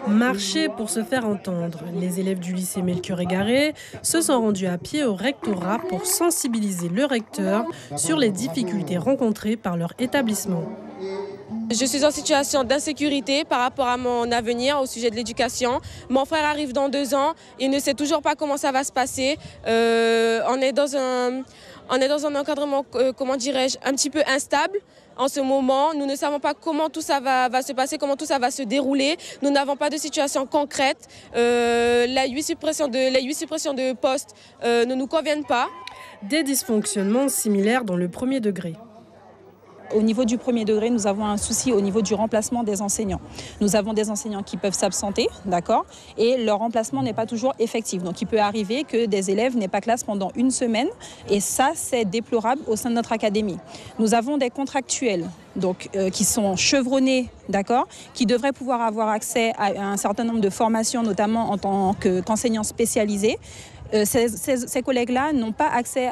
Marcher pour se faire entendre. Les élèves du lycée Melchior Égaré se sont rendus à pied au rectorat pour sensibiliser le recteur sur les difficultés rencontrées par leur établissement. Je suis en situation d'insécurité par rapport à mon avenir au sujet de l'éducation. Mon frère arrive dans 2 ans, il ne sait toujours pas comment ça va se passer. On est dans un encadrement, comment dirais-je, un petit peu instable. En ce moment, nous ne savons pas comment tout ça va se passer, comment tout ça va se dérouler. Nous n'avons pas de situation concrète. Les 8 suppressions de postes ne nous conviennent pas. Des dysfonctionnements similaires dans le premier degré. Au niveau du premier degré, nous avons un souci au niveau du remplacement des enseignants. Nous avons des enseignants qui peuvent s'absenter, d'accord, et leur remplacement n'est pas toujours effectif. Donc il peut arriver que des élèves n'aient pas classe pendant 1 semaine, et ça, c'est déplorable au sein de notre académie. Nous avons des contractuels donc, qui sont chevronnés, d'accord, qui devraient pouvoir avoir accès à un certain nombre de formations, notamment en tant qu'enseignants spécialisés. Ces collègues-là n'ont pas accès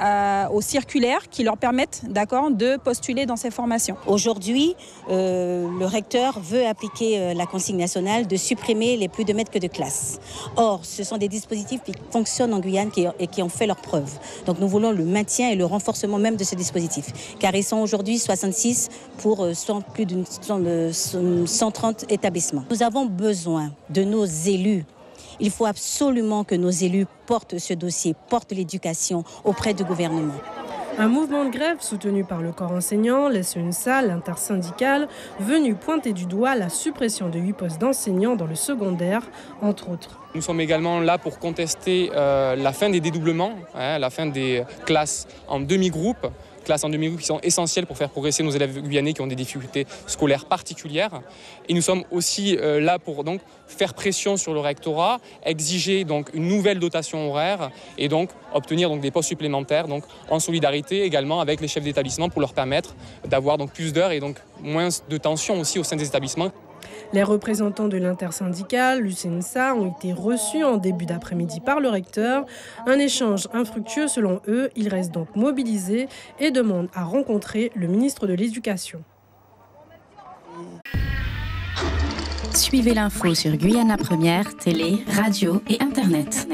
aux circulaires qui leur permettent, d'accord, de postuler dans ces formations. Aujourd'hui, le recteur veut appliquer la consigne nationale de supprimer les plus de mètres que de classe. Or, ce sont des dispositifs qui fonctionnent en Guyane et qui ont fait leur preuve. Donc nous voulons le maintien et le renforcement même de ce dispositif, car ils sont aujourd'hui 66 pour plus de 130 établissements. Nous avons besoin de nos élus. Il faut absolument que nos élus portent ce dossier, portent l'éducation auprès du gouvernement. Un mouvement de grève soutenu par le corps enseignant, l'SENSA, l'intersyndicale, venu pointer du doigt la suppression de 8 postes d'enseignants dans le secondaire, entre autres. Nous sommes également là pour contester la fin des dédoublements, la fin des classes en demi-groupe qui sont essentielles pour faire progresser nos élèves guyanais qui ont des difficultés scolaires particulières. Et nous sommes aussi là pour donc faire pression sur le rectorat, exiger donc une nouvelle dotation horaire et donc obtenir donc des postes supplémentaires donc en solidarité également avec les chefs d'établissement pour leur permettre d'avoir donc plus d'heures et donc moins de tensions aussi au sein des établissements. Les représentants de l'intersyndicale, l'UCNSA, ont été reçus en début d'après-midi par le recteur. Un échange infructueux selon eux. Ils restent donc mobilisés et demandent à rencontrer le ministre de l'Éducation. Suivez l'info sur Guyana Première, télé, radio et Internet.